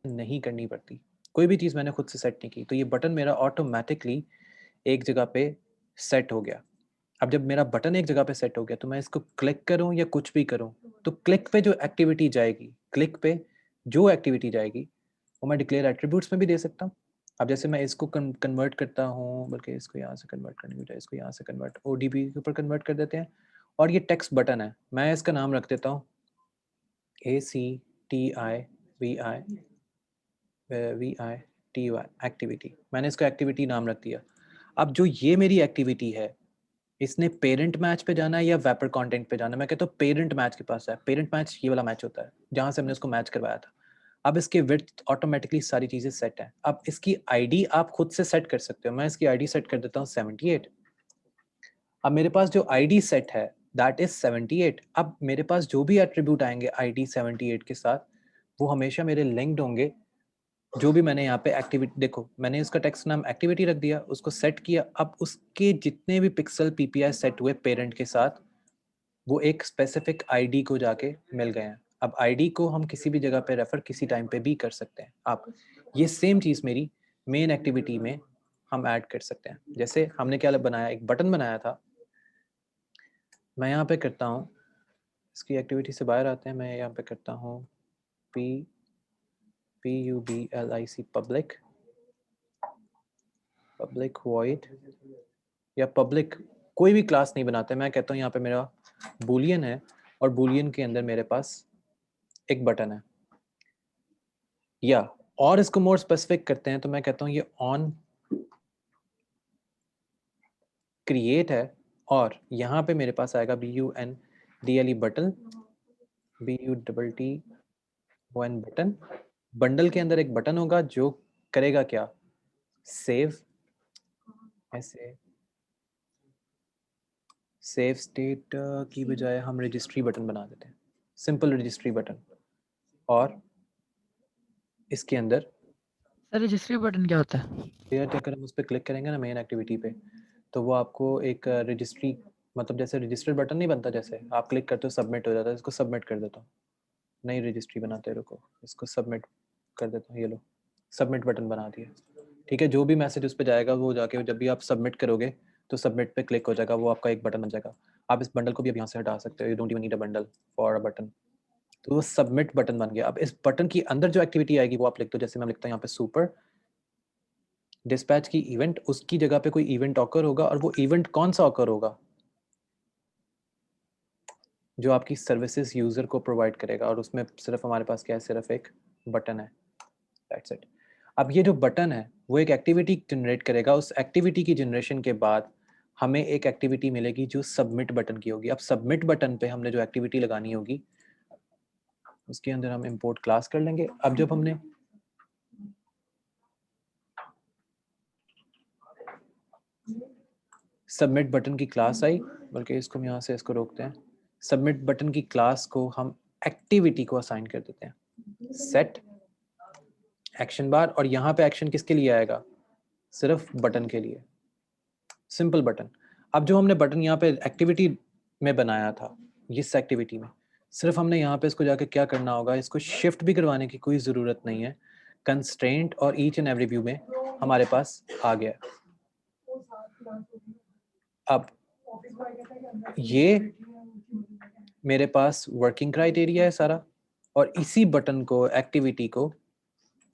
नहीं करनी पड़ती, कोई भी चीज़ मैंने खुद से सेट नहीं की, तो ये बटन मेरा ऑटोमेटिकली एक जगह पे सेट हो गया। अब जब मेरा बटन एक जगह पे सेट हो गया तो मैं इसको क्लिक करूं या कुछ भी करूं, तो क्लिक पे जो एक्टिविटी जाएगी, क्लिक पे जो एक्टिविटी जाएगी वो मैं डिक्लेयर एट्रीब्यूट्स में भी दे सकता हूँ। अब जैसे मैं इसको कन्वर्ट करता हूँ, बल्कि इसको यहाँ से कन्वर्ट करने की बजाय इसको यहाँ से कन्वर्ट ODB के ऊपर कन्वर्ट कर देते हैं, और ये टेक्स्ट बटन है, मैं इसका नाम रख देता हूँ ACTIVI एक्टिविटी। मैंने इसको एक्टिविटी नाम रख दिया। अब जो ये मेरी एक्टिविटी है, इसने पेरेंट मैच पे जाना है या वेपर कंटेंट पे जाना है? मैं कहता हूँ पेरेंट मैच के पास है। पेरेंट मैच ये वाला मैच होता है जहाँ से हमने उसको मैच करवाया था। अब इसके विड्थ ऑटोमेटिकली सारी चीजें सेट हैं। अब इसकी आईडी आप खुद से सेट कर सकते हो। मैं इसकी आईडी सेट कर देता हूँ 78। अब मेरे पास जो आईडी सेट है दैट इज 78। अब मेरे पास जो भी एट्रीब्यूट आएंगे आईडी 78 के साथ, वो हमेशा मेरे लिंक्ड होंगे। जो भी मैंने यहाँ पे एक्टिविटी, देखो मैंने इसका टेक्स्ट नाम एक्टिविटी रख दिया, उसको सेट किया। अब उसके जितने भी पिक्सल PPI सेट हुए पेरेंट के साथ, वो एक स्पेसिफिक आईडी को जाके मिल गए हैं। अब आईडी को हम किसी भी जगह पे रेफर किसी टाइम पे भी कर सकते हैं। आप ये सेम चीज मेरी मेन एक्टिविटी में हम ऐड कर सकते हैं। जैसे हमने क्या बनाया, एक बटन बनाया था। मैं यहाँ पे करता हूँ, इसकी एक्टिविटी से बाहर आते हैं, मैं यहाँ पे करता हूँ PUBLIC पब्लिक वॉइड, या पब्लिक कोई भी क्लास नहीं बनाते। मैं कहता हूँ यहाँ पे मेरा बूलियन है और बूलियन के अंदर मेरे पास एक बटन है। या और इसको मोर स्पेसिफिक करते हैं तो मैं कहता हूँ ये ऑन क्रिएट है, और यहाँ पे मेरे पास आएगा BUNDLE button, BUTTON button. Bundle के अंदर एक बटन होगा जो करेगा क्या, सेव, ऐसे सेव स्टेट की बजाय हम रजिस्ट्री बटन बना देते हैं, सिंपल रजिस्ट्री बटन। और इसके अंदर सर रजिस्ट्री बटन क्या होता है? अगर हम उस पर क्लिक करेंगे ना मेन एक्टिविटी पे, तो वो आपको एक रजिस्ट्री, मतलब जैसे रजिस्टर्ड बटन नहीं बनता, जैसे आप क्लिक करते हो सबमिट हो जाता है। इसको सबमिट कर देता हूँ, नई रजिस्ट्री बनाते हैं, रुको इसको सबमिट कर देता हूँ। ये लो सबमिट बटन बना दिया। ठीक है, जो भी मैसेज उस पर जाएगा वो जाके जब भी आप सबमिट करोगे तो सबमिट पे क्लिक हो जाएगा, वो आपका एक बटन बन जाएगा। आप इस बंडल को भी अब यहाँ से हटा सकते हो, you don't even need a bundle for a button. तो वो सबमिट बटन बन गया। अब इस बटन की अंदर जो एक्टिविटी आएगी वो आप लिख दो, जैसे मैं लिखता हूँ यहाँ पे सुपर डिस्पैच की इवेंट, उसकी जगह पे कोई इवेंट ऑकर होगा, और वो इवेंट कौन सा ऑकर होगा, जो आपकी सर्विसेज यूजर को प्रोवाइड करेगा, और उसमें सिर्फ हमारे पास क्या है, सिर्फ एक बटन है, दैट्स इट। अब ये जो बटन है वो एक एक्टिविटी जनरेट करेगा। उस एक्टिविटी की जनरेशन के बाद हमें एक एक्टिविटी मिलेगी जो सबमिट बटन की होगी। अब सबमिट बटन पे हमने जो एक्टिविटी लगानी होगी उसके अंदर हम इंपोर्ट क्लास कर लेंगे। अब जब हमने सबमिट बटन की क्लास आई, बल्कि इसको हम यहाँ से इसको रोकते हैं, सबमिट बटन की क्लास को हम एक्टिविटी को असाइन कर देते हैं, सेट एक्शन बार। और यहाँ पे एक्शन किसके लिए आएगा, सिर्फ बटन के लिए, सिंपल बटन। अब जो हमने बटन यहाँ पे एक्टिविटी में बनाया था, इस एक्टिविटी में सिर्फ हमने यहाँ पे इसको जाके क्या करना होगा, इसको शिफ्ट भी करवाने की कोई ज़रूरत नहीं है। कंस्ट्रेंट और ईच एंड एवरी व्यू में हमारे पास आ गया। अब ये मेरे पास वर्किंग क्राइटेरिया है सारा, और इसी बटन को, एक्टिविटी को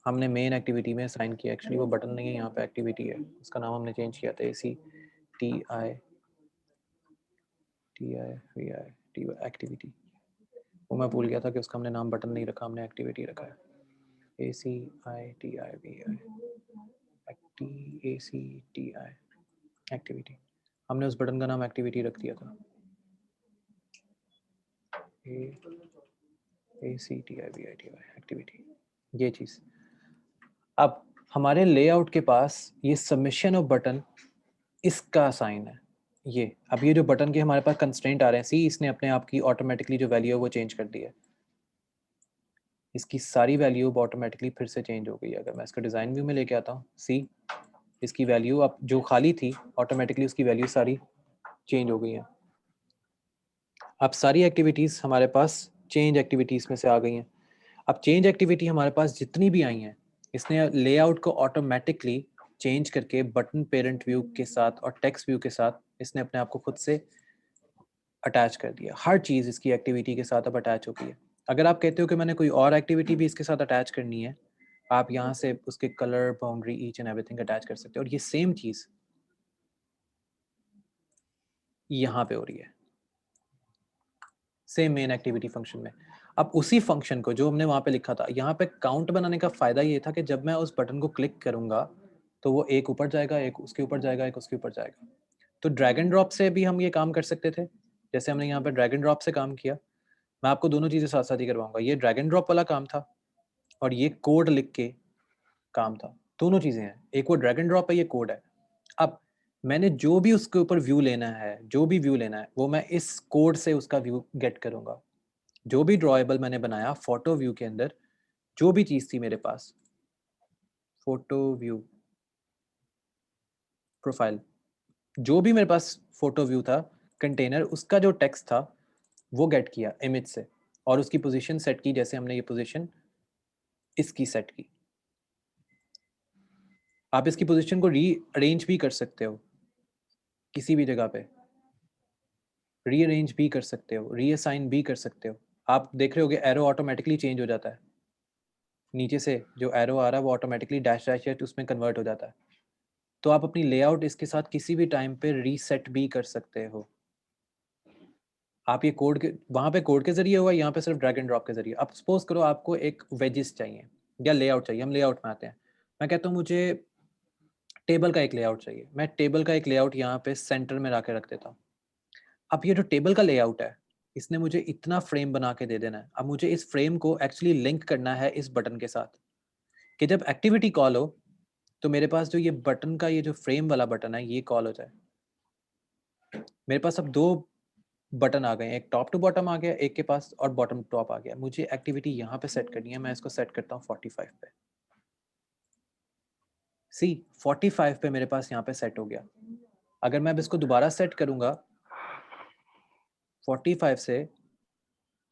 हमने मेन एक्टिविटी में असाइन किया। एक्चुअली वो बटन नहीं है, यहाँ पे एक्टिविटी है, उसका नाम हमने चेंज किया था ACTIVI एक्टिविटी। वो मैं भूल गया था कि उसका हमने नाम बटन नहीं रखा, हमने एक्टिविटी रखा है। ACTIVI एक्टिविटी, हमने उस बटन का नाम एक्टिविटी रख दिया था, ACTIVI एक्टिविटी, ये चीज़। अब हमारे लेआउट के पास ये सबमिशन ऑफ बटन इसका साइन है ये। अब ये जो बटन के हमारे पास कंस्ट्रेंट आ रहे हैं, सी इसने अपने आप की ऑटोमेटिकली जो वैल्यू है वो चेंज कर दी है। इसकी सारी वैल्यू ऑटोमेटिकली फिर से चेंज हो गई। अगर मैं इसका डिज़ाइन व्यू में लेके आता हूँ, सी इसकी वैल्यू अब जो खाली थी ऑटोमेटिकली उसकी वैल्यू सारी चेंज हो गई है। अब सारी एक्टिविटीज़ हमारे पास चेंज एक्टिविटीज़ में से आ गई हैं। अब चेंज एक्टिविटी हमारे पास जितनी भी आई हैं, इसने लेआउट को ऑटोमेटिकली चेंज करके बटन पेरेंट व्यू के साथ और टेक्स्ट व्यू के साथ इसने अपने आप को खुद से अटैच कर दिया। हर चीज़ इसकी एक्टिविटी के साथ अब अटैच हो गई है। अगर आप कहते हो कि मैंने कोई और एक्टिविटी भी इसके साथ अटैच करनी है, आप यहाँ से उसके colour, boundary, each and everything attach कर सकते हो। और ये सेम चीज़ यहाँ पे हो रही है, सेम मेन एक्टिविटी फंक्शन में। अब उसी फंक्शन को जो हमने वहाँ पे लिखा था, यहाँ पे काउंट बनाने का फ़ायदा ये था कि जब मैं उस बटन को क्लिक करूँगा तो वो एक ऊपर जाएगा, एक उसके ऊपर जाएगा, एक उसके ऊपर जाएगा। तो ड्रैग एंड ड्रॉप से भी हम ये काम कर सकते थे, जैसे हमने यहाँ पे ड्रैग एंड ड्रॉप से काम किया। मैं आपको दोनों चीज़ें साथ साथ ही करवाऊंगा। ये ड्रैग एंड ड्रॉप वाला काम था और ये कोड लिख के काम था। दोनों चीज़ें हैं, एक वो ड्रैग एंड ड्रॉप है, ये कोड है। अब मैंने जो भी उसके ऊपर व्यू लेना है, जो भी व्यू लेना है, वो मैं इस कोड से उसका व्यू गेट करूंगा। जो भी ड्रॉएबल मैंने बनाया फोटो व्यू के अंदर, जो भी चीज़ थी मेरे पास, फोटो व्यू प्रोफाइल, जो भी मेरे पास फोटो व्यू था कंटेनर, उसका जो टेक्स्ट था वो गेट किया इमेज से और उसकी पोजीशन सेट की, जैसे हमने ये पोजीशन इसकी सेट की। आप इसकी पोजीशन को री अरेंज भी कर सकते हो, किसी भी जगह पे रीअरेंज भी कर सकते हो, रीअसाइन भी कर सकते हो। आप देख रहे होगे एरो ऑटोमेटिकली चेंज हो जाता है, नीचे से जो एरो आ रहा है वो ऑटोमेटिकली डैश डैश डैश उसमें कन्वर्ट हो जाता है। तो आप अपनी लेआउट इसके साथ किसी भी टाइम पे रीसेट भी कर सकते हो। आप ये कोड के वहाँ पे कोड के जरिए हुआ, यहाँ पे सिर्फ ड्रैग एंड ड्रॉप के जरिए। अब सपोज करो आपको एक वेजिस चाहिए या लेआउट चाहिए, हम लेआउट में आते हैं। मैं कहता हूँ मुझे टेबल का एक लेआउट चाहिए, मैं टेबल का एक लेआउट यहाँ पे सेंटर में ला के रख देता हूँ। अब ये जो टेबल का लेआउट है, इसने मुझे इतना फ्रेम बना के दे देना है। अब मुझे इस फ्रेम को एक्चुअली लिंक करना है इस बटन के साथ, कि जब एक्टिविटी कॉल हो तो मेरे पास जो ये बटन का ये जो फ्रेम वाला बटन है ये कॉल हो जाए। मेरे पास अब दो बटन आ गए, एक टॉप टू बॉटम आ गया एक के पास, और बॉटम टॉप आ गया। मुझे एक्टिविटी यहाँ पे सेट करनी है, मैं इसको सेट करता हूँ 45 पे। सी 45 पे मेरे पास यहाँ पे सेट हो गया। अगर मैं अब इसको दोबारा सेट करूंगा 45 से,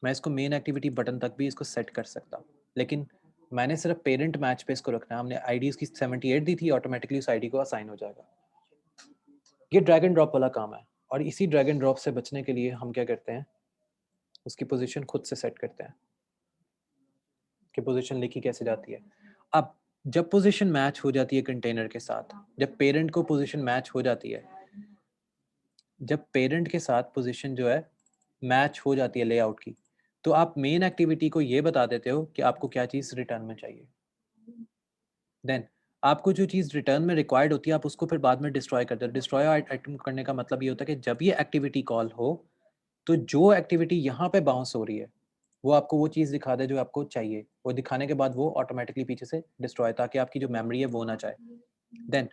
मैं इसको मेन एक्टिविटी बटन तक भी इसको सेट कर सकता हूँ, लेकिन मैंने सिर्फ पेरेंट मैच पे इसको रखना है। हमने आईडी इसकी 78 दी थी, ऑटोमेटिकली उस आईडी को असाइन हो जाएगा। ये ड्रैग एंड ड्रॉप वाला काम है। और इसी ड्रैग एंड ड्रॉप से बचने के लिए हम क्या करते हैं, उसकी पोजीशन खुद से सेट करते हैं कि पोजीशन लिखी कैसे जाती है। अब जब पोजीशन मैच हो जाती है कंटेनर के साथ, जब पेरेंट को पोजीशन मैच हो जाती है, जब पेरेंट के साथ पोजीशन जो है मैच हो जाती है लेआउट की, तो आप मेन एक्टिविटी को ये बता देते हो कि आपको क्या चीज़ रिटर्न में चाहिए। देन आपको जो चीज़ रिटर्न में रिक्वायर्ड होती है, आप उसको फिर बाद में डिस्ट्रॉय कर दो। डिस्ट्रॉय आइटम करने का मतलब ये होता है कि जब ये एक्टिविटी कॉल हो तो जो एक्टिविटी यहाँ पे बाउंस हो रही है वो आपको वो चीज़ दिखा दे जो आपको चाहिए। वो दिखाने के बाद वो ऑटोमेटिकली पीछे से डिस्ट्रॉय, ताकि आपकी जो मेमोरी है वो ना जाए। देन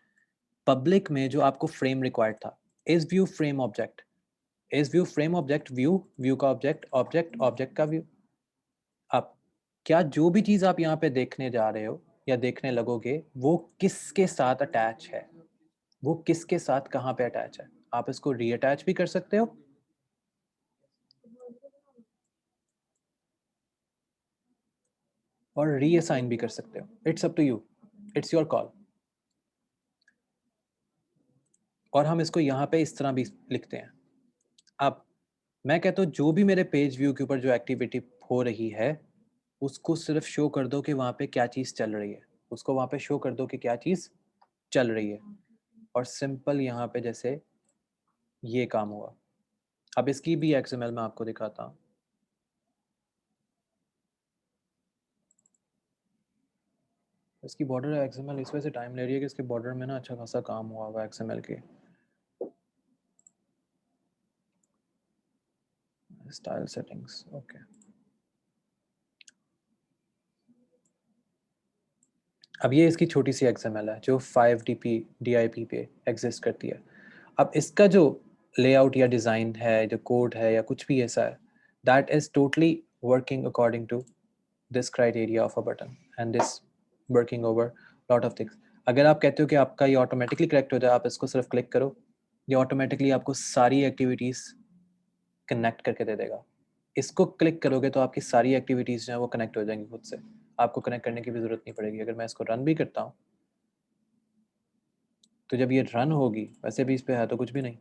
पब्लिक में जो आपको फ्रेम रिक्वायर्ड था, is view frame object, is view frame object, view view का ऑब्जेक्ट, ऑब्जेक्ट ऑब्जेक्ट का व्यू। अब क्या जो भी चीज़ आप यहाँ पे देखने जा रहे हो या देखने लगोगे वो किसके साथ अटैच है, वो किसके साथ कहाँ पे अटैच है। आप इसको रीअटैच भी कर सकते हो और रीअसाइन भी कर सकते हो। It's up to you, it's your call. और हम इसको यहाँ पे इस तरह भी लिखते हैं। अब मैं कहता हूँ जो भी मेरे पेज व्यू के ऊपर जो एक्टिविटी हो रही है उसको सिर्फ शो कर दो कि वहाँ पे क्या चीज़ चल रही है, उसको वहाँ पे शो कर दो कि क्या चीज़ चल रही है। और सिंपल यहाँ पे जैसे ये काम हुआ। अब इसकी भी XML में आपको दिखाता हूँ। इसकी बॉर्डर XML इस वजह से टाइम ले रही है कि इसके बॉर्डर में ना अच्छा खासा काम हुआ हुआ XML के। Style settings, okay. अब ये इसकी छोटी सी XML है जो 5 DIP पे एग्जिस्ट करती है। अब इसका जो लेआउट या डिज़ाइन है, जो कोड है या कुछ भी ऐसा है, that is totally working according to this criteria of a button and this working over lot of things. अगर आप कहते हो कि आपका ये ऑटोमेटिकली करेक्ट हो जाए, आप इसको सिर्फ क्लिक करो, ये ऑटोमेटिकली आपको सारी एक्टिविटीज़ कनेक्ट करके दे देगा इसको क्लिक करोगे तो आपकी सारी एक्टिविटीज़ जो है वो कनेक्ट हो जाएंगी खुद से, आपको कनेक्ट करने की भी ज़रूरत नहीं पड़ेगी। अगर मैं इसको रन भी करता हूँ तो जब ये रन होगी, वैसे भी इस पे है तो कुछ भी नहीं,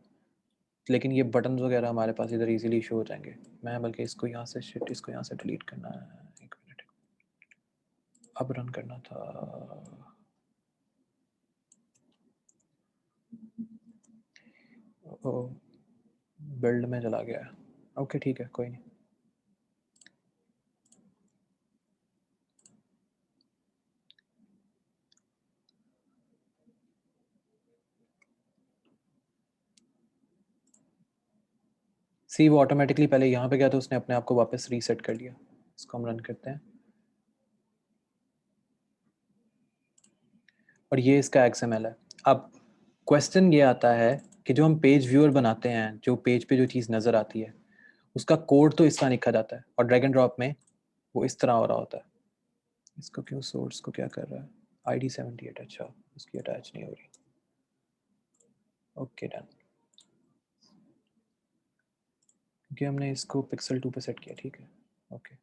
लेकिन ये बटन्स वगैरह हमारे पास इधर इजीली शो हो जाएंगे। मैं बल्कि इसको यहाँ से शिट, इसको यहाँ से डिलीट करना है, एक मिनट, अब रन करना था। ओ, बिल्ड में चला गया है। ओके ठीक है, कोई नहीं। सी वो ऑटोमेटिकली पहले यहाँ पे गया तो उसने अपने आप को वापस रीसेट कर लिया। इसको हम रन करते हैं और ये इसका XML है। अब क्वेश्चन ये आता है कि जो हम पेज व्यूअर बनाते हैं, जो पेज पे जो चीज़ नज़र आती है उसका कोड तो इस तरह लिखा जाता है और ड्रैग एंड ड्रॉप में वो इस तरह हो रहा होता है। इसको क्यों, सोर्स को क्या कर रहा है, ID 78, अच्छा उसकी अटैच नहीं हो रही। ओके डन, क्योंकि हमने इसको पिक्सल 2 पे सेट किया, ठीक है ओके।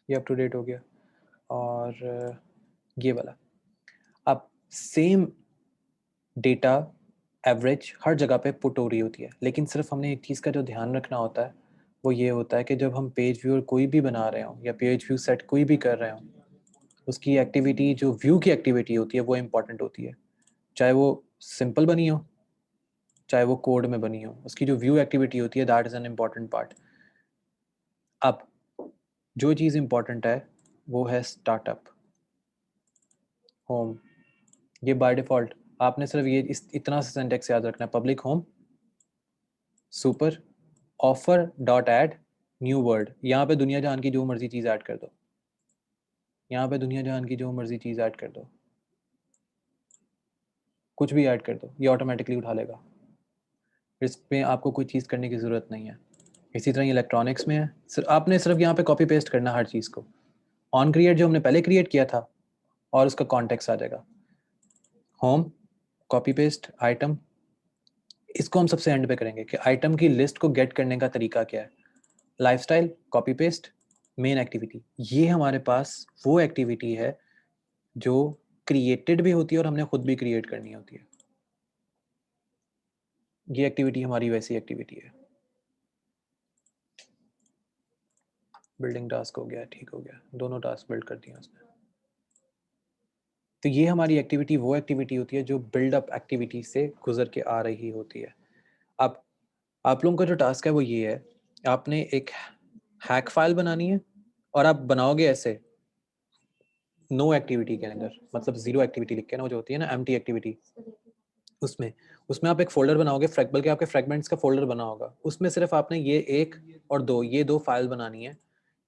ये अप टू डेट हो गया। और ये वाला, अब सेम डेटा एवरेज हर जगह पे पुट हो रही होती है, लेकिन सिर्फ हमने एक चीज़ का जो ध्यान रखना होता है वो ये होता है कि जब हम पेज व्यूअर कोई भी बना रहे हो या पेज व्यू सेट कोई भी कर रहे हो, उसकी एक्टिविटी, जो व्यू की एक्टिविटी होती है वो इम्पॉर्टेंट होती है, चाहे वो सिंपल बनी हो चाहे वो कोड में बनी हो। उसकी जो व्यू एक्टिविटी होती है that is an important part. अब जो चीज़ इम्पॉर्टेंट है वो है स्टार्टअप, होम। ये बाय डिफ़ॉल्ट आपने सिर्फ ये इतना सा सिंटेक्स याद रखना है, public home super offer dot add new word. यहाँ पे दुनिया जहान की जो मर्जी चीज़ ऐड कर दो, यहाँ पे दुनिया जहान की जो मर्जी चीज़ ऐड कर दो, कुछ भी ऐड कर दो, ये ऑटोमेटिकली उठा लेगा। इसमें आपको कोई चीज़ करने की ज़रूरत नहीं है। इसी तरह ये इलेक्ट्रॉनिक्स में है, आपने सिर्फ यहाँ पे कॉपी पेस्ट करना हर चीज़ को। ऑन क्रिएट जो हमने पहले क्रिएट किया था और उसका कॉन्टेक्स्ट आ जाएगा। होम कॉपी पेस्ट आइटम, इसको हम सबसे एंड पे करेंगे कि आइटम की लिस्ट को गेट करने का तरीका क्या है। Lifestyle copy paste, main activity, ये हमारे पास वो एक्टिविटी है जो क्रिएटेड भी होती है और हमने खुद भी क्रिएट करनी होती है। ये एक्टिविटी हमारी वैसी एक्टिविटी है। बिल्डिंग टास्क हो गया, ठीक हो गया, दोनों टास्क बिल्ड कर दिए उसने। तो ये हमारी एक्टिविटी वो एक्टिविटी होती है जो बिल्डअप एक्टिविटी से गुजर के आ रही होती है। अब आप लोगों का जो टास्क है वो ये है, आपने एक हैक फाइल बनानी है और आप बनाओगे ऐसे नो एक्टिविटी के अंदर, मतलब जीरो एक्टिविटी लिख के ना, वो जो होती है ना एम्प्टी एक्टिविटी, उसमें उसमें आप एक फोल्डर बनाओगे, बल्कि आपके फ्रेगमेंट्स का फोल्डर बना होगा, उसमें सिर्फ आपने ये एक और दो, ये दो फाइल बनानी है,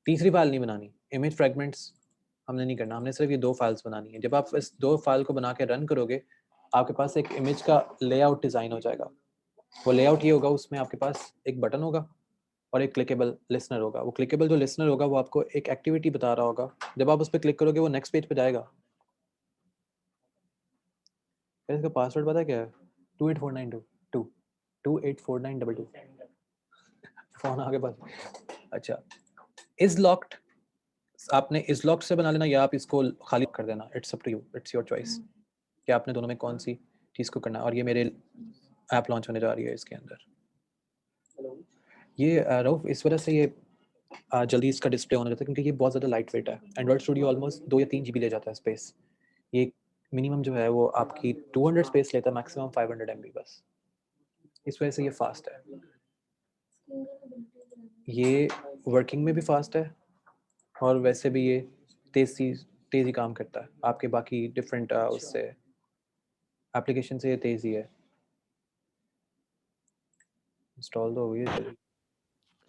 तीसरी फाइल नहीं बनानी। इमेज फ्रेगमेंट्स हमने नहीं करना, हमने सिर्फ ये दो फाइल्स बनानी है। जब आप इस दो फाइल को बना के रन करोगे, आपके पास एक इमेज का लेआउट डिज़ाइन हो जाएगा। वो लेआउट ये होगा, उसमें आपके पास एक बटन होगा और एक क्लिकेबल लिसनर होगा। वो क्लिकेबल जो लिसनर होगा वो आपको एक एक्टिविटी बता रहा होगा, जब आप उस पर क्लिक करोगे वो नेक्स्ट पेज पे जाएगा। फिर इसका पासवर्ड पता क्या है? 28492 28492। फोन आगे बस। अच्छा, इज लॉक्ड आपने इज लॉक्ड से बना लेना या आप इसको खाली कर देना, it's up to you, it's your choice कि आपने दोनों में कौन सी चीज़ को करना है। और ये मेरे ऐप लॉन्च होने जा रही है इसके अंदर। ये रऊफ इस वजह से ये जल्दी इसका डिस्प्ले होना जाता है क्योंकि ये बहुत ज़्यादा लाइट वेट है। एंड्रॉइड स्टूडियो ऑलमोस्ट 2 या 3 GB ले जाता है स्पेस। ये मिनिमम जो है वो आपकी 200 स्पेस लेता है, मैक्सिमम 500 MB बस। इस वजह से ये फास्ट है। ये वर्किंग में भी फास्ट है और वैसे भी ये तेज़ी काम करता है आपके बाकी डिफरेंट उससे एप्लीकेशन से। ये तेज़ी है। इंस्टॉल तो हुई है जल्दी।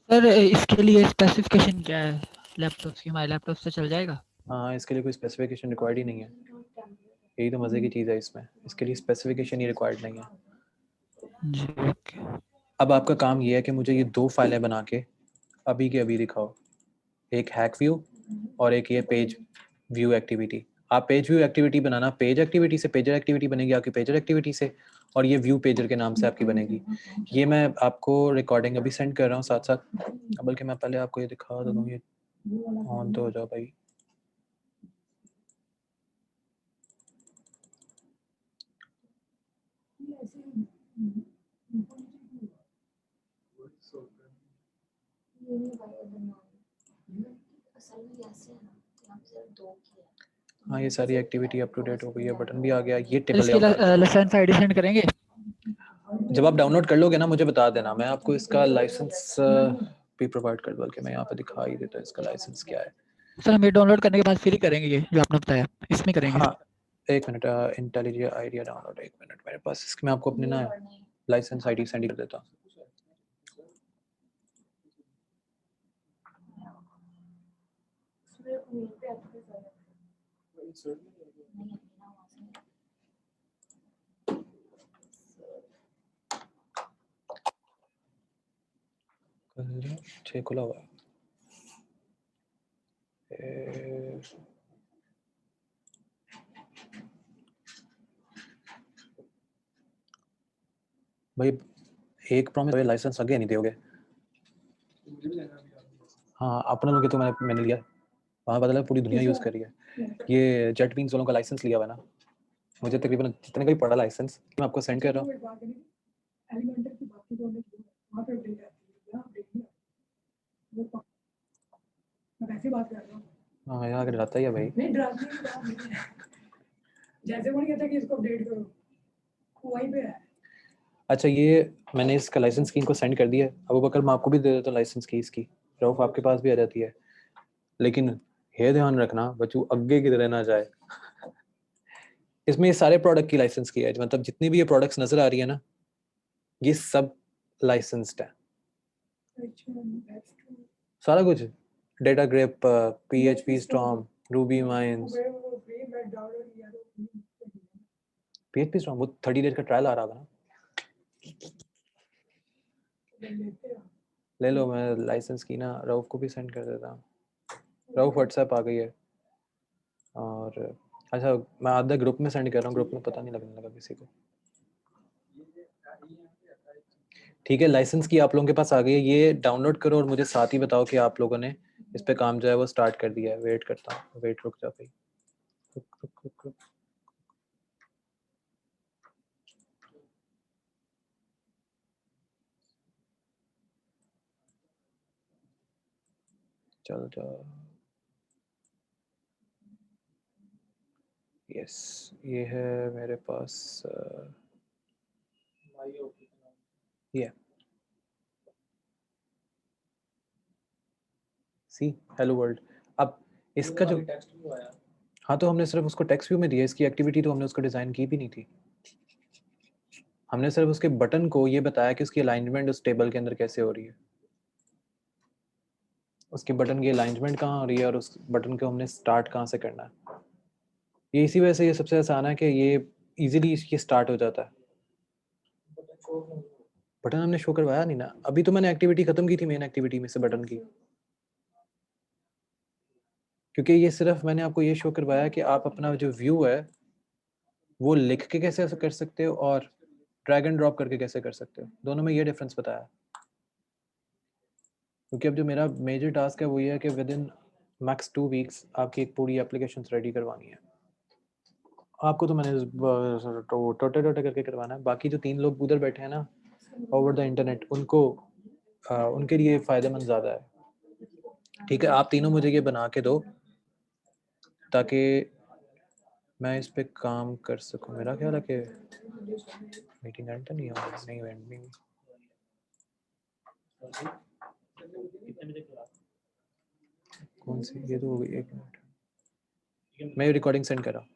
सर इसके लिए स्पेसिफिकेशन क्या है लैपटॉप की? हमारे लैपटॉप से चल जाएगा? हाँ, इसके लिए कोई स्पेसिफिकेशन रिक्वायर्ड ही नहीं है। यही तो मज़े की चीज़ है इसमें, इसके लिए स्पेसिफिकेशन ही रिक्वायर्ड नहीं है। जी ओके। अब आपका काम ये है कि मुझे ये दो फाइलें बना के अभी के अभी दिखाओ, एक हैक व्यू और एक ये पेज व्यू एक्टिविटी। आप पेज व्यू एक्टिविटी बनाना, पेज एक्टिविटी से पेजर एक्टिविटी बनेगी आपकी पेजर एक्टिविटी से, और ये व्यू पेजर के नाम से आपकी बनेगी। ये मैं आपको रिकॉर्डिंग अभी सेंड कर रहा हूँ साथ साथ, बल्कि मैं पहले आपको ये दिखा देता हूँ, ये ऑन तो हो जाओ भाई। हाँ ये सारी एक्टिविटी अप टू डेट हो गई है, बटन भी आ गया, ये सर टिपल इसकी लेआउट आ गया। लाइसेंस आईडी सेंड करेंगे? जब आप डाउनलोड कर लोगे ना मुझे बता देना, मैं आपको इसका लाइसेंस भी प्रोवाइड कर दूँ, बल्कि मैं यहाँ पे दिखा ही देता हूँ इसका लाइसेंस क्या है। सर हम ये डाउनलोड करने के बाद फिर ही करेंगे ये जो आपने बताया, इसमें करेंगे? हाँ एक मिनट, इंटेलिजेंट आइडिया डाउनलोड, एक मिनट मेरे पास, इसके मैं आपको अपने ना लाइसेंस आईडी सेंड कर देता हूँ। खुला हुआ है भाई, एक प्रॉमिस लाइसेंस आगे नहीं दोगे? हाँ अपने लोग तो मैंने लिया, वहाँ बदला पूरी दुनिया यूज़ कर रही है। ये जेट बीन्स वालों का लाइसेंस लिया हुआ है ना, मुझे तकरीबन जितने का भी पड़ा लाइसेंस, मैं आपको सेंड कर रहा हूँ। हाँ यहाँ डराता ही है भाई। जैसे वो नहीं कहता कि इसको अपडेट करो, वहीं पे है। अच्छा ये मैंने इसका लाइसेंस की इनको सेंड कर दिया है। अबू बकर मैं आपको भी दे देता हूँ लाइसेंस की इसकी, रऊफ आपके पास भी आ जाती है, लेकिन ये ध्यान रखना बच्चू आगे किधर ना जाए। इसमें ये सारे प्रोडक्ट की लाइसेंस की है, मतलब जितनी भी ये प्रोडक्ट्स नजर आ रही है ना, ये सब लाइसेंस्ड है सारा कुछ। Data grip, PHP storm, Ruby mines. PHP storm वो 30 डेज का ट्रायल आ रहा था ना, ले लो। मैं लाइसेंस की ना रऊफ को भी सेंड कर देता हूँ, रऊफ व्हाट्सएप आ गई है। और अच्छा मैं आधा ग्रुप में सेंड कर रहा हूँ, ग्रुप में पता नहीं लगने लगा किसी को। ठीक है लाइसेंस की आप लोगों के पास आ गई है, ये डाउनलोड करो और मुझे साथ ही बताओ कि आप लोगों ने इस पे काम जो है वो स्टार्ट कर दिया है। वेट करता हूँ, वेट रुक जा भाई, रुक। चल जाओ। यस ये है मेरे पास, ये सी हेलो वर्ल्ड। अब इसका जो, हाँ तो हमने सिर्फ उसको टेक्स्ट व्यू में दिया, इसकी एक्टिविटी तो हमने उसको डिजाइन की भी नहीं थी। हमने सिर्फ उसके बटन को ये बताया कि उसकी अलाइनमेंट उस टेबल के अंदर कैसे हो रही है, उसके बटन की अलाइनमेंट कहाँ हो रही है, और उस बटन को हमने स्टार्ट कहाँ से करना है। ये इसी वजह से ये सबसे आसान है कि ये इजीली ये स्टार्ट हो जाता है। बटन हमने शो करवाया नहीं ना, अभी तो मैंने एक्टिविटी खत्म की थी, मेन एक्टिविटी में से बटन की, क्योंकि ये सिर्फ मैंने आपको ये शो करवाया कि आप अपना जो व्यू है वो लिख के कैसे कर सकते हो और ड्रैग एंड ड्रॉप करके कैसे कर सकते हो, दोनों में ये डिफरेंस बताया। क्योंकि अब जो मेरा मेजर टास्क है वो ये है कि विद इन मैक्स 2 वीक्स आपकी एक पूरी एप्लीकेशन रेडी करवानी है। आपको तो मैंने टोटे टोटे करके करवाना है, बाकी जो 3 लोग उधर बैठे हैं ना ओवर द इंटरनेट, उनको उनके लिए फ़ायदेमंद ज़्यादा है। ठीक है आप तीनों मुझे ये बना के दो ताकि मैं इस पे काम कर सकूं। मेरा ख्याल है कि मीटिंग एंड तो नहीं होगी, नहीं एंड नहीं। कौन सी, ये तो हो गई, एक मिनट मैं रिकॉर्डिंग सेंड कर रहा हूँ।